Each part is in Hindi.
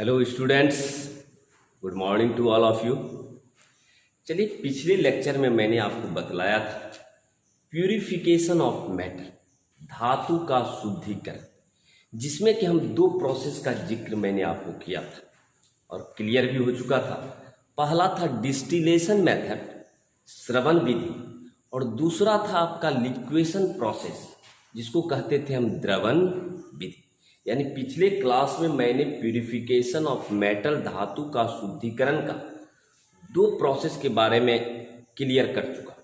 Hello students, good morning to all of you. चलिए, पिछले लेक्चर में मैंने आपको बतलाया था प्यूरिफिकेशन ऑफ मेटल, धातु का शुद्धिकरण, जिसमें कि हम दो प्रोसेस का जिक्र मैंने आपको किया था और क्लियर भी हो चुका था। पहला था डिस्टिलेशन मेथड, श्रवण विधि, और दूसरा था आपका लिक्वेशन प्रोसेस, जिसको कहते थे हम द्रवण विधि। यानी पिछले क्लास में मैंने प्यूरिफिकेशन ऑफ मेटल, धातु का शुद्धिकरण का दो प्रोसेस के बारे में क्लियर कर चुका।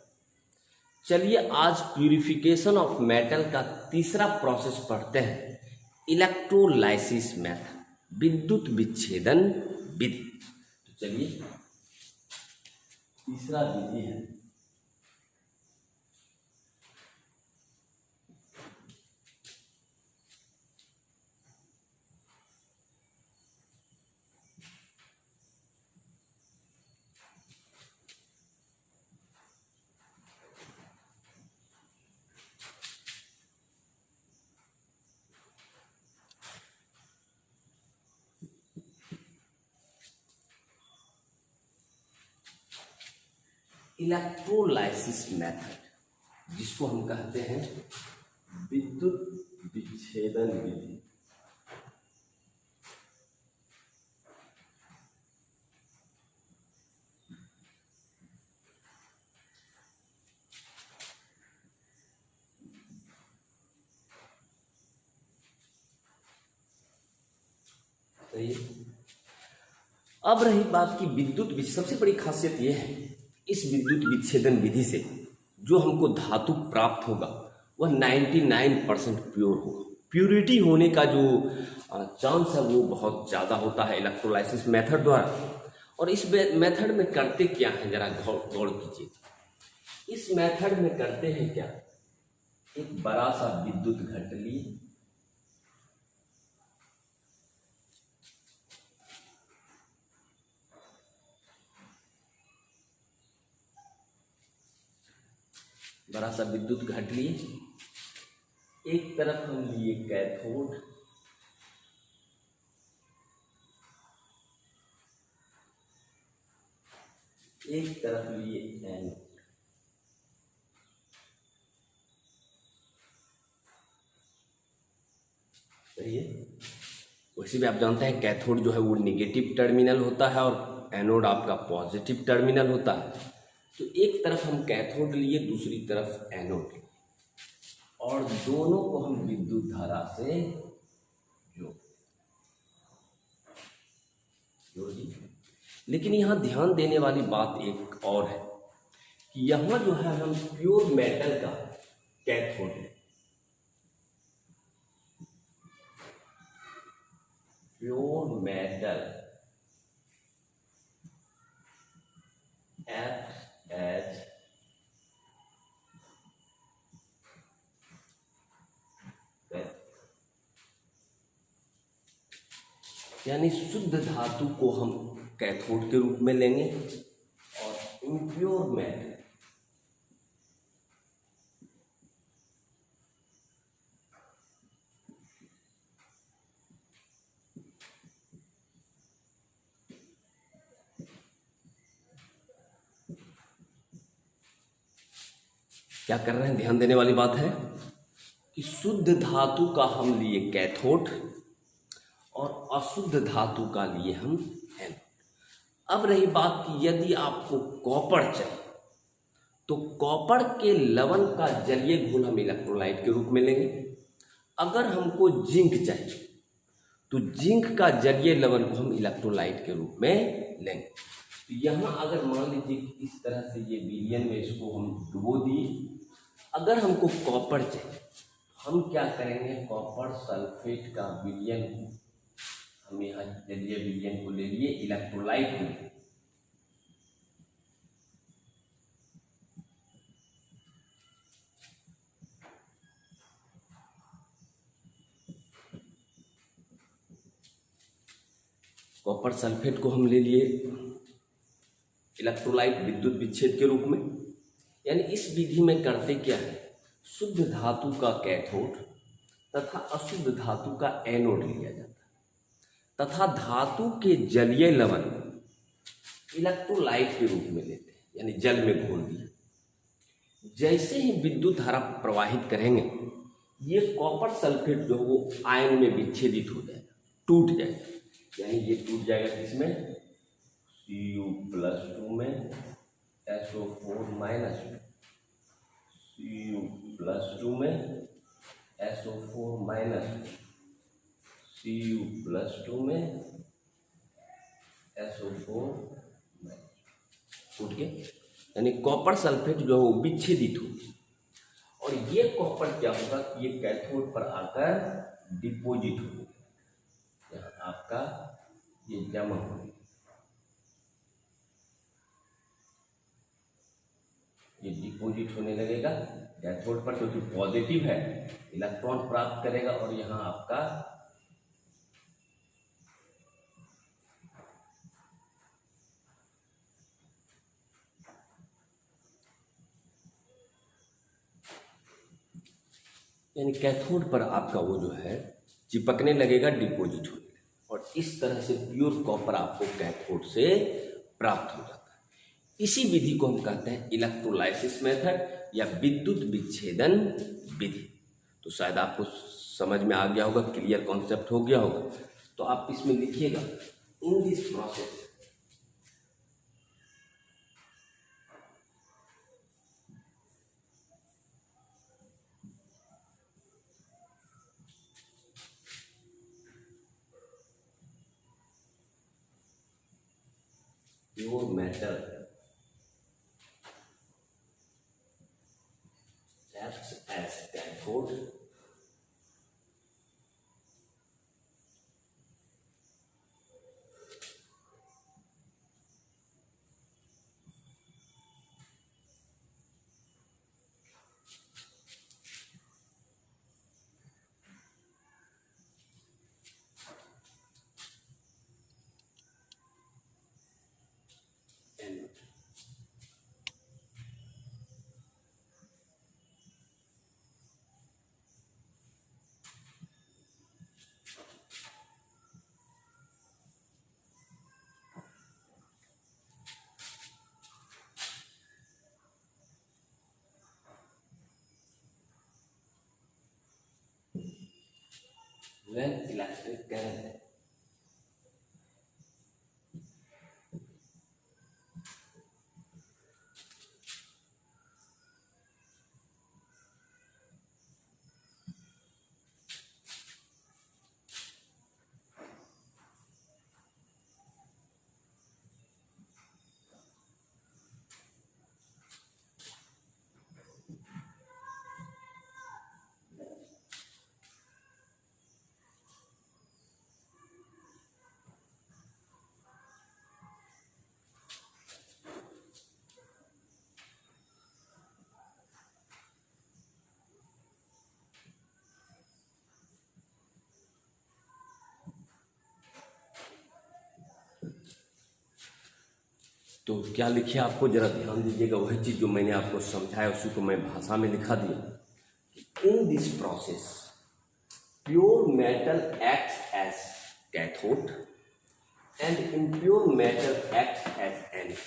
चलिए आज प्यूरिफिकेशन ऑफ मेटल का तीसरा प्रोसेस पढ़ते हैं, इलेक्ट्रोलाइसिस मेथड, विद्युत विच्छेदन विधि। तो चलिए, तीसरा विधि है इलेक्ट्रोलाइसिस मेथड, जिसको हम कहते हैं विद्युत विच्छेदन विधि। सही। अब रही बात की विद्युत, सबसे बड़ी खासियत यह है इस विद्युत विच्छेदन विधि से जो हमको धातु प्राप्त होगा वह 99% प्योर होगा। प्योरिटी होने का जो चांस है वो बहुत ज़्यादा होता है इलेक्ट्रोलाइसिस मेथड द्वारा। और इस मेथड में करते क्या है, जरा गौर कीजिए। इस मेथड में करते हैं क्या, एक बड़ा सा विद्युत घट लिए, बड़ा सा विद्युत घट लिए, एक तरफ हम लिए कैथोड, एक तरफ लिए एनोड। सही है। वैसे भी आप जानते हैं कैथोड जो है वो निगेटिव टर्मिनल होता है और एनोड आपका पॉजिटिव टर्मिनल होता है। तो एक तरफ हम कैथोड लिए, दूसरी तरफ एनोड लिए, और दोनों को हम विद्युत धारा से जोड़ दिए। लेकिन यहां ध्यान देने वाली बात एक और है कि यहां जो है हम प्योर मेटल का कैथोड है, प्योर मेटल एच यानी शुद्ध धातु को हम कैथोड के रूप में लेंगे और इम्प्योर मेटल क्या कर रहे हैं, ध्यान देने वाली बात है कि शुद्ध धातु का हम लिए कैथोड और अशुद्ध धातु का लिए हम एनोड। अब रही बात कि यदि आपको कॉपर चाहिए तो कॉपर के लवण का जलीय घोल हम इलेक्ट्रोलाइट के रूप में लेंगे। अगर हमको जिंक चाहिए तो जिंक का जलीय लवण को हम इलेक्ट्रोलाइट के रूप में लेंगे। तो यहाँ अगर मान लीजिए इस तरह से ये विलयन में इसको हम डुबो दिए। अगर हमको कॉपर चाहिए हम क्या करेंगे, कॉपर सल्फेट का विलयन हम यहाँ जलीय विलयन को ले लिए इलेक्ट्रोलाइट में, कॉपर सल्फेट को हम ले लिए इलेक्ट्रोलाइट विद्युत विच्छेद के रूप में। यानी इस विधि में करते क्या है, शुद्ध धातु का कैथोड तथा अशुद्ध धातु का एनोड लिया जाता है। तथा धातु के जलीय लवण इलेक्ट्रोलाइट के रूप में लेते हैं, यानी जल में घोल दिया। जैसे ही विद्युत धारा प्रवाहित करेंगे, ये कॉपर सल्फेट जो वो आयन में विच्छेदित हो जाएगा, टूट जाएगा, यानी ये टूट जाएगा किसमें, Cu+2 में, SO4 माइनस, Cu+2 में, SO4 माइनस, Cu+2 में, SO4 माइनस, टूट गया, यानी कॉपर सल्फेट जो है वो विच्छेदित होगी। और ये कॉपर क्या होगा, ये कैथोड पर आकर डिपोजिट होगा, यहाँ आपका ये जमा होगा, ये डिपोजिट होने लगेगा कैथोड पर, क्योंकि पॉजिटिव है, इलेक्ट्रॉन प्राप्त करेगा, और यहाँ आपका यानी कैथोड पर आपका वो जो है चिपकने लगेगा, डिपोजिट होने लगेगा, और इस तरह से प्योर कॉपर आपको कैथोड से प्राप्त हो जाता है। इसी विधि को हम कहते हैं इलेक्ट्रोलाइसिस मेथड या विद्युत विच्छेदन विधि। तो शायद आपको समझ में आ गया होगा, क्लियर कॉन्सेप्ट हो गया होगा। तो आप इसमें लिखिएगा, इन this process pure metal acts as cathode and when electric current तो क्या लिखिए, आपको जरा ध्यान दीजिएगा, वही चीज जो मैंने आपको समझाया उसी को मैं भाषा में लिखा दिया। In this process pure metal acts as cathode and impure metal acts as anode,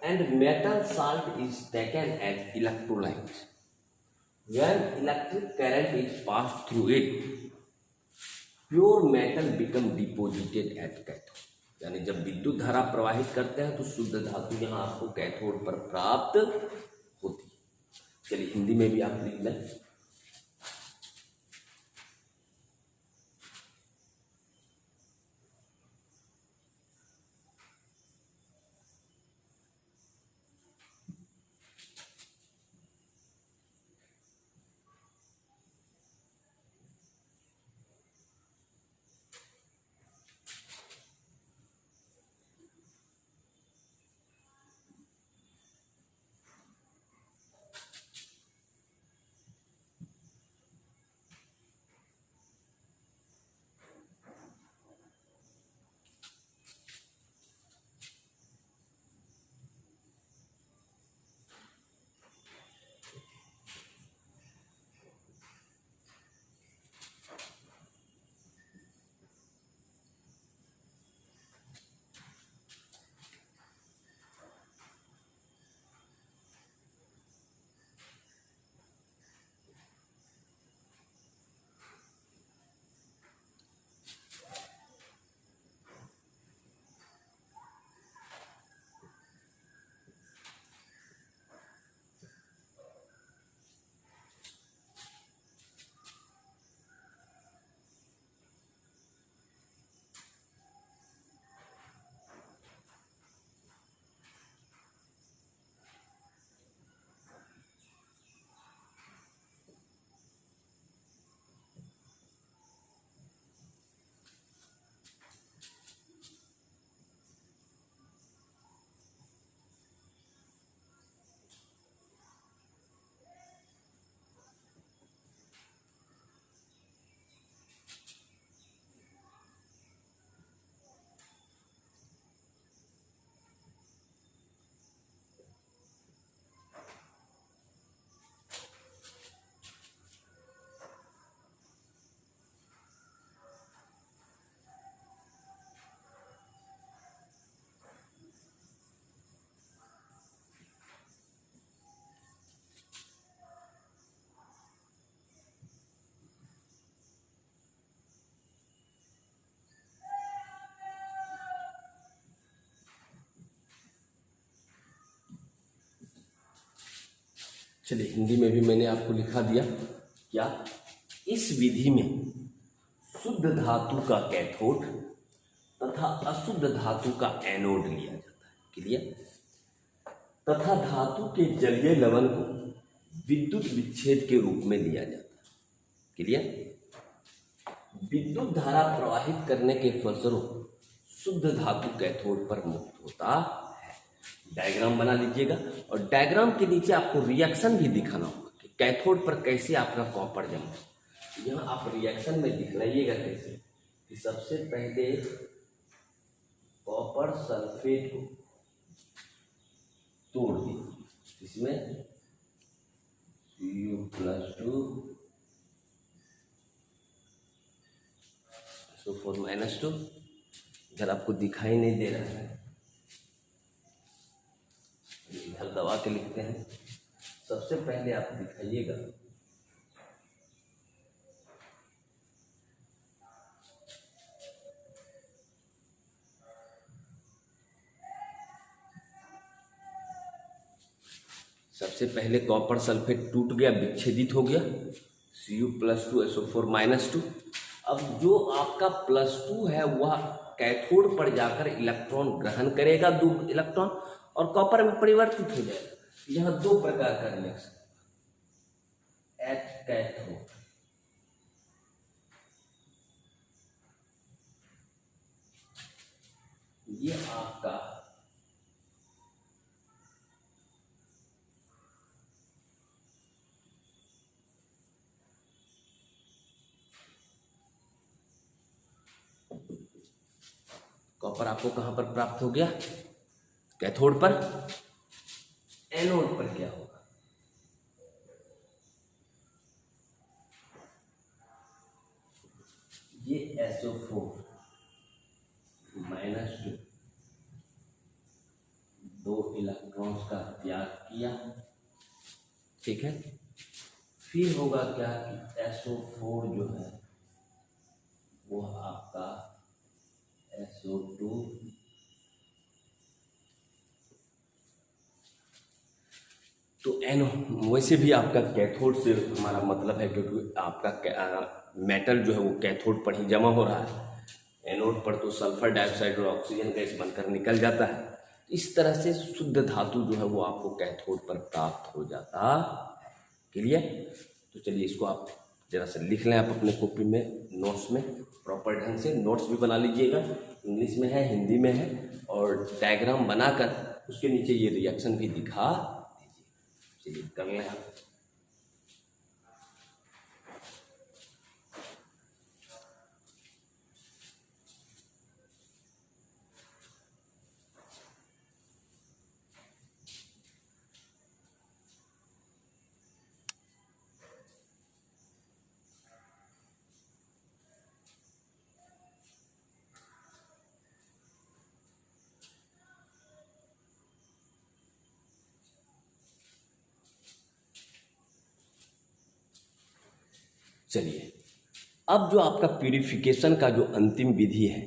and metal salt is taken as electrolyte. When electric current is passed through it, pure metal become deposited at cathode. यानी जब विद्युत धारा प्रवाहित करते हैं तो शुद्ध धातु यहाँ आपको कैथोड पर प्राप्त होती है। चलिए हिंदी में भी आप लिख लें। चलिए हिंदी में भी मैंने आपको लिखा दिया। क्या? इस विधि में शुद्ध धातु का कैथोड तथा अशुद्ध धातु का एनोड लिया जाता है। क्लियर? तथा धातु के जलीय लवण को विद्युत विच्छेद के रूप में लिया जाता है। क्लियर? विद्युत धारा प्रवाहित करने के फलस्वरूप शुद्ध धातु कैथोड पर मुक्त होता है। डायग्राम बना लीजिएगा और डायग्राम के नीचे आपको रिएक्शन भी दिखाना होगा कि कैथोड पर कैसे आपका कॉपर जमा। यहाँ आप रिएक्शन में दिखलाइएगा कैसे कि सबसे पहले कॉपर सल्फेट को तोड़ दीजिए, इसमें Cu+2 SO4-2 इधर आपको दिखाई नहीं दे रहा है, इधर दबा के लिखते हैं। सबसे पहले आप दिखाइएगा सबसे पहले कॉपर सल्फेट टूट गया, विच्छेदित हो गया, Cu+2 SO4-2। अब जो आपका +2 है वह कैथोड पर जाकर इलेक्ट्रॉन ग्रहण करेगा, 2 इलेक्ट्रॉन, और कॉपर में परिवर्तित हो जाएगा। यहाँ 2 प्रकार का रिएक्शन, H कैथोड, ये आपका कॉपर आपको कहां पर प्राप्त हो गया? कैथोड पर। एनोड पर क्या होगा? ये SO4-2 2 इलेक्ट्रॉन्स का त्याग किया, ठीक है। फिर होगा क्या कि SO4 जो है वो आपका SO2 तो एनो, वैसे भी आपका कैथोड से हमारा मतलब है क्योंकि आपका मेटल जो है वो कैथोड पर ही जमा हो रहा है। एनोड पर तो सल्फर डाइऑक्साइड और ऑक्सीजन गैस बनकर निकल जाता है। इस तरह से शुद्ध धातु जो है वो आपको कैथोड पर प्राप्त हो जाता है। क्लियर? तो चलिए इसको आप जरा सा लिख लें, आप अपने कॉपी में, नोट्स में प्रॉपर ढंग से नोट्स भी बना लीजिएगा। इंग्लिश में है, हिंदी में है, और डायग्राम बनाकर उसके नीचे ये रिएक्शन भी दिखा दीजिए। चलिए कर लें आप। चलिए अब जो आपका प्यूरिफिकेशन का जो अंतिम विधि है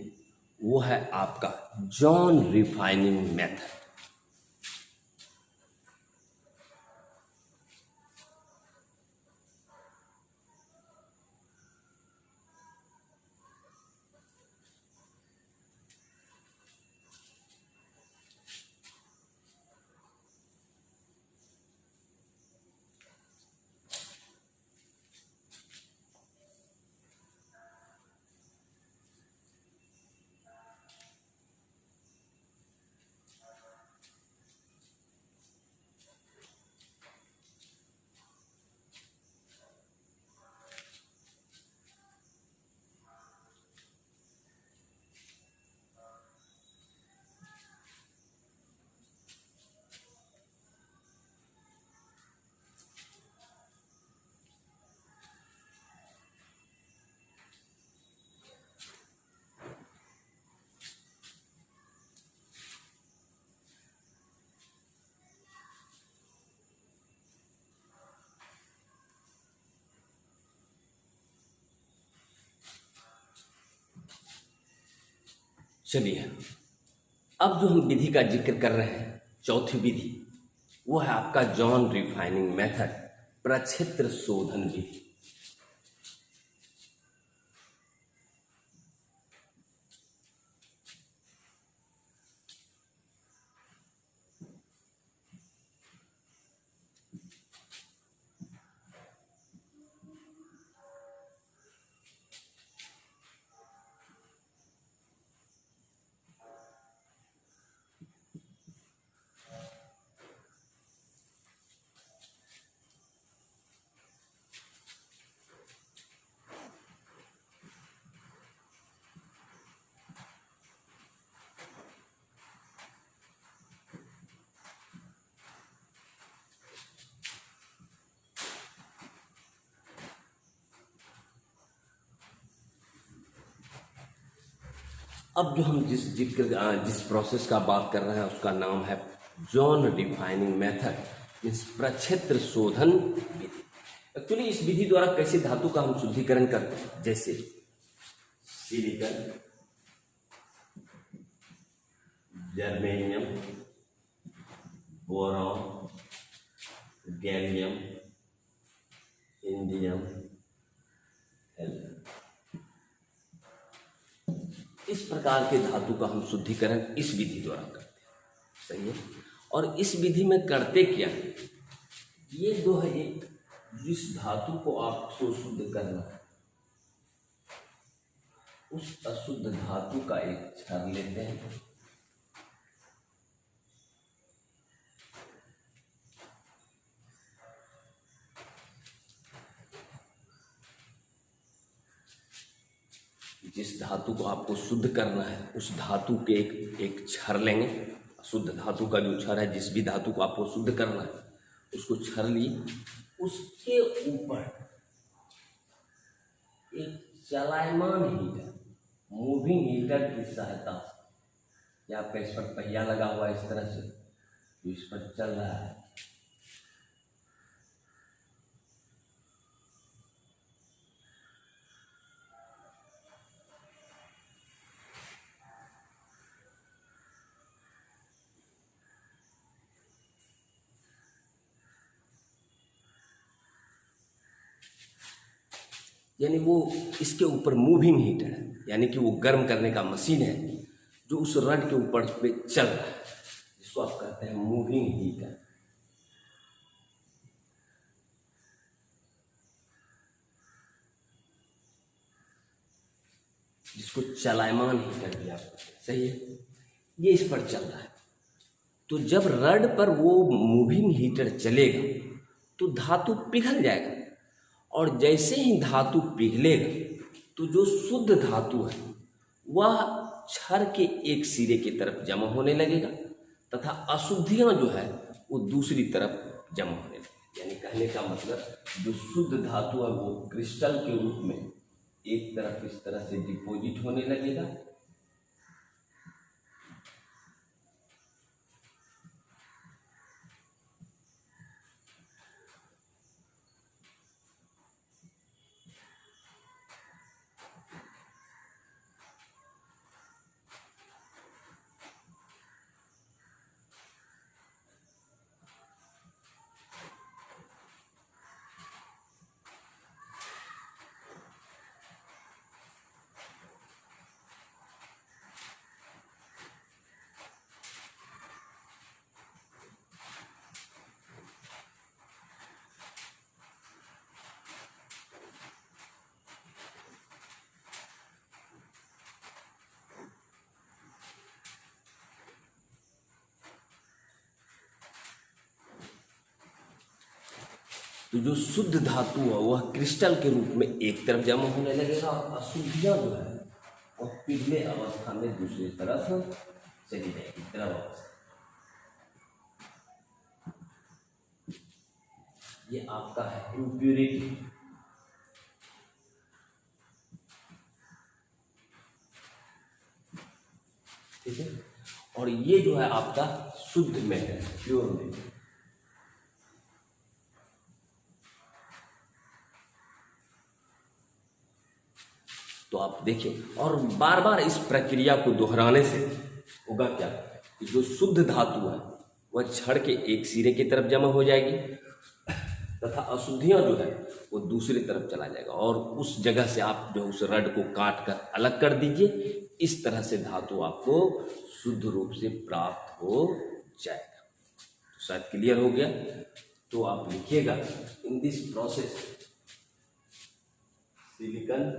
वो है आपका जॉन रिफाइनिंग मेथड। चलिए अब जो हम विधि का जिक्र कर रहे हैं, चौथी विधि, वो है आपका जॉन रिफाइनिंग मेथड, प्रक्षेत्र शोधन विधि। अब जो हम जिस प्रोसेस का बात कर रहे हैं उसका नाम है जॉन रिफाइनिंग मेथड, मीन्स प्रक्षेत्र शोधन विधि। एक्चुअली इस विधि द्वारा कैसे धातु का हम शुद्धिकरण करते हैं, जैसे silicon, germanium, boron, gallium, indium, इस प्रकार के धातु का हम शुद्धिकरण इस विधि द्वारा करते हैं, सही है। और इस विधि में करते क्या है, ये जो है एक जिस धातु को आपको शुद्ध करना है उस अशुद्ध धातु का एक क्षार लेते हैं, जिस धातु को आपको शुद्ध करना है उस धातु के एक क्षर लेंगे। शुद्ध धातु का जो क्षर है, जिस भी धातु को आपको शुद्ध करना है उसको क्षर लिए, उसके ऊपर एक चलायमान हीटर, मूविंग हीटर की सहायता से, या आपका इस पर पहिया लगा हुआ है इस तरह से, जो इस पर चल रहा है, यानी वो इसके ऊपर मूविंग हीटर है, यानी कि वो गर्म करने का मशीन है जो उस रड के ऊपर पे चल रहा है, जिसको आप कहते हैं मूविंग हीटर। जिसको चलायमान हीटर भी आप कहते हैं, सही है। ये इस पर चल रहा है, तो जब रड पर वो मूविंग हीटर चलेगा तो धातु पिघल जाएगा, और जैसे ही धातु पिघलेगा तो जो शुद्ध धातु है वह क्षर के एक सिरे की तरफ जमा होने लगेगा, तथा अशुद्धियां जो है वो दूसरी तरफ जमा होने लगेगी। यानी कहने का मतलब जो शुद्ध धातु है वो क्रिस्टल के रूप में एक तरफ इस तरह से डिपॉजिट होने लगेगा, तो जो शुद्ध धातु है वह क्रिस्टल के रूप में एक तरफ जमा होने लगेगा, और अशुद्धियां जो है वह पिघले अवस्था में दूसरी तरफ चली जाएगी, द्रव अवस्था। ये आपका है इम्प्यूरिटी। ठीक है, और ये जो है आपका शुद्ध मेटल, प्योर मेटल। तो आप देखिए, और बार बार इस प्रक्रिया को दोहराने से होगा क्या कि जो शुद्ध धातु है वह क्षण के एक सिरे की तरफ जमा हो जाएगी तथा अशुद्धियां जो है वो दूसरी तरफ चला जाएगा और उस जगह से आप जो उस रड को काट कर अलग कर दीजिए। इस तरह से धातु आपको शुद्ध रूप से प्राप्त हो जाएगा। तो शायद क्लियर हो गया। तो आप लिखिएगा इन दिस प्रोसेस सिलिकॉन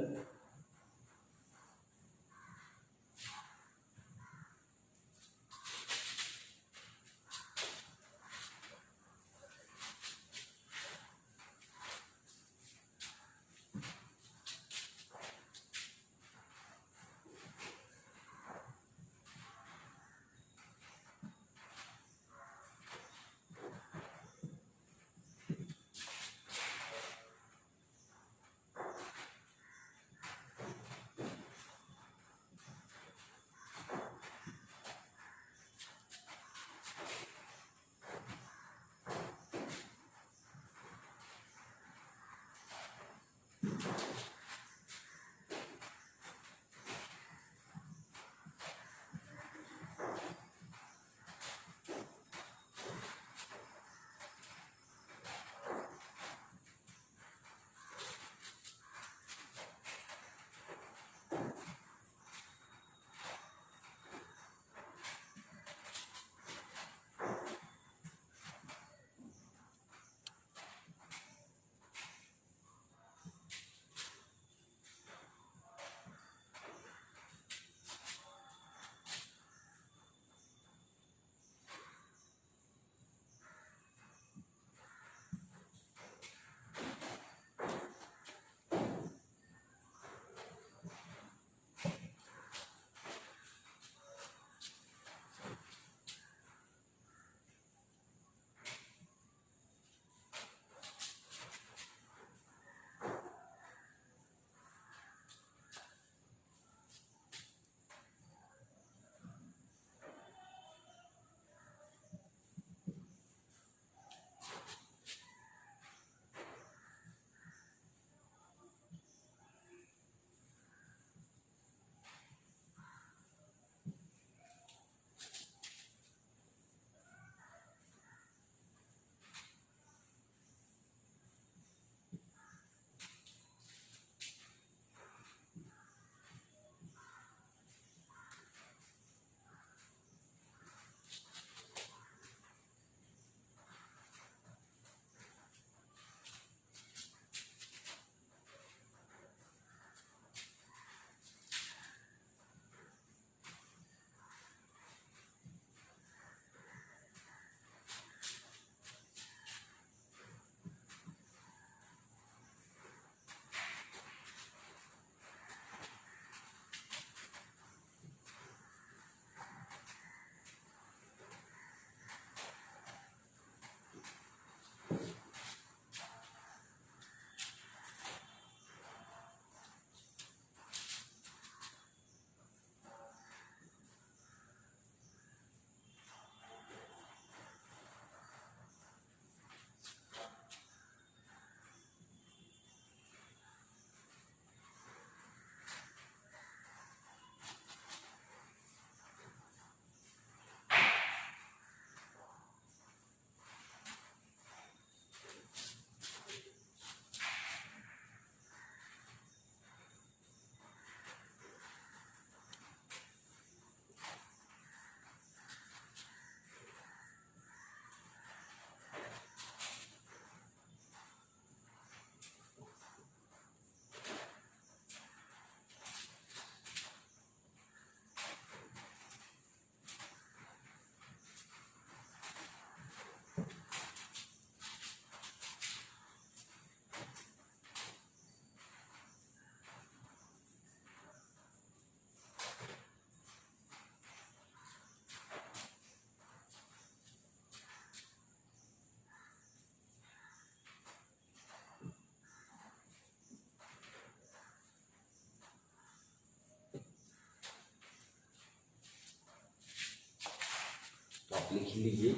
तो आप लिख लीजिए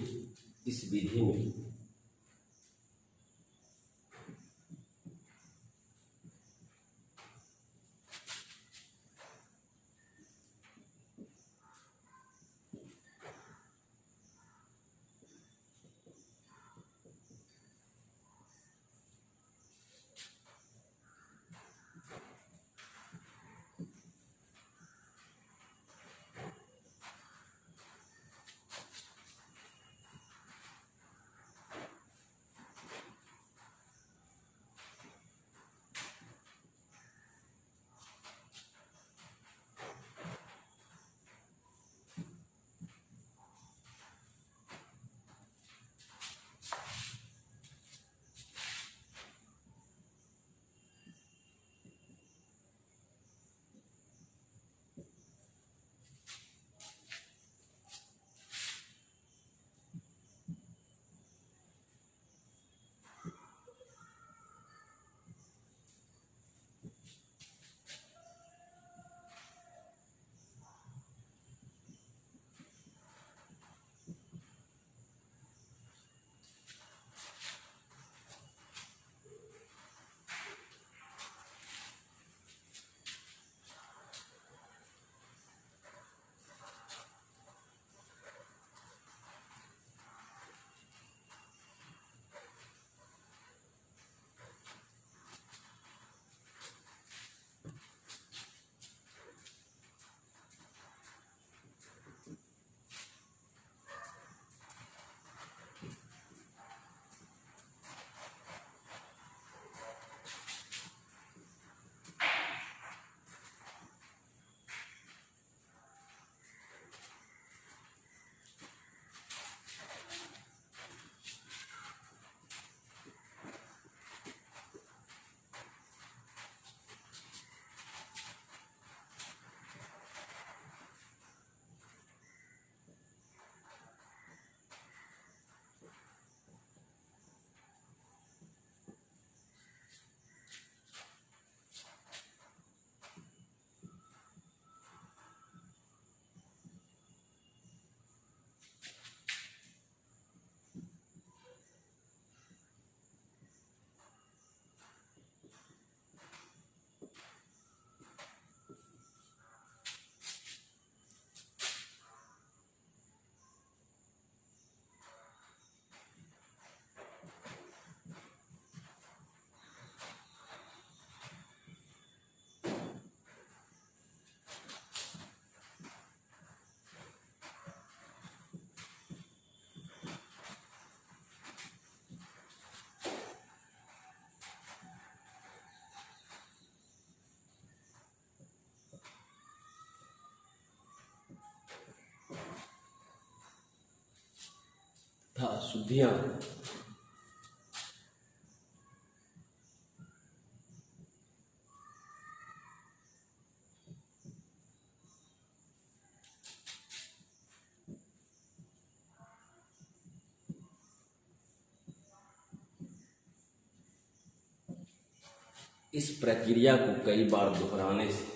इस विधि में तथा शुद्धियां इस प्रक्रिया को कई बार दोहराने से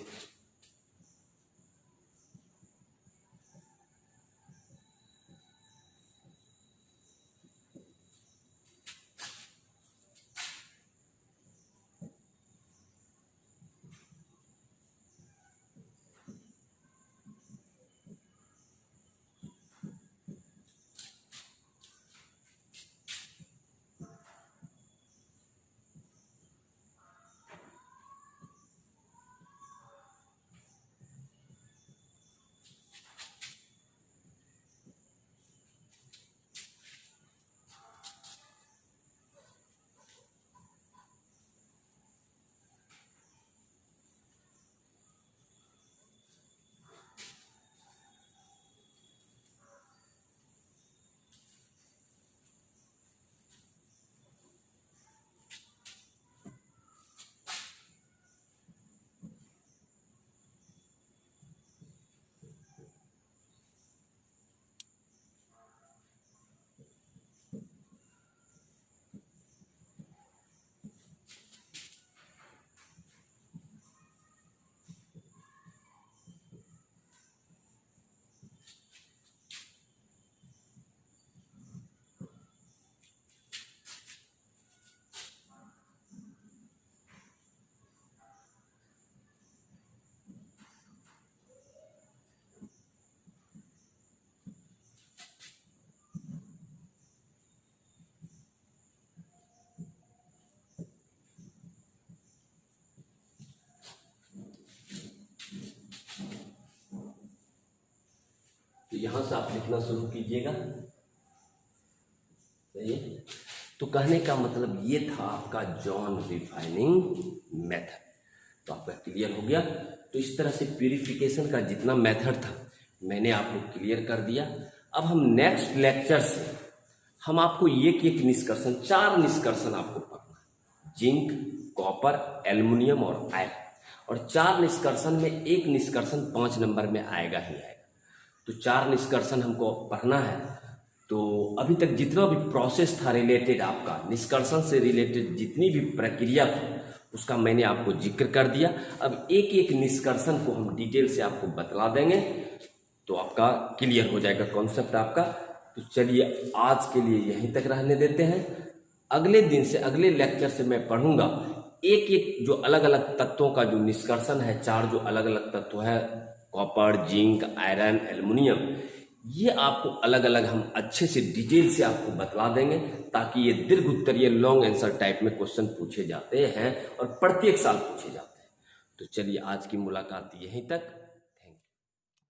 तो यहां से आप लिखना शुरू कीजिएगा। सही है। तो कहने का मतलब ये था आपका जॉन रिफाइनिंग मेथड। तो आपका क्लियर हो गया। तो इस तरह से प्यूरिफिकेशन का जितना मेथड था मैंने आपको क्लियर कर दिया। अब हम नेक्स्ट लेक्चर से हम आपको एक एक निष्कर्षण, 4 निष्कर्षण आपको पढ़ना है। जिंक, कॉपर, एल्युमिनियम और आयरन। और 4 निष्कर्षण में एक निष्कर्षण 5 नंबर में आएगा ही आएगा। तो 4 निष्कर्षण हमको पढ़ना है। तो अभी तक जितना भी प्रोसेस था रिलेटेड, आपका निष्कर्षण से रिलेटेड जितनी भी प्रक्रिया थी उसका मैंने आपको जिक्र कर दिया। अब एक एक निष्कर्षण को हम डिटेल से आपको बतला देंगे तो आपका क्लियर हो जाएगा कॉन्सेप्ट आपका। तो चलिए आज के लिए यहीं तक रहने देते हैं। अगले दिन से, अगले लेक्चर से मैं पढ़ूंगा एक एक जो अलग अलग तत्वों का जो निष्कर्षण है, 4 जो अलग अलग तत्व है, कॉपर, जिंक, आयरन, एल्युमिनियम, ये आपको अलग अलग हम अच्छे से डिटेल से आपको बतला देंगे ताकि ये दीर्घ उत्तरीय लॉन्ग आंसर टाइप में क्वेश्चन पूछे जाते हैं और प्रत्येक साल पूछे जाते हैं। तो चलिए आज की मुलाकात यहीं तक।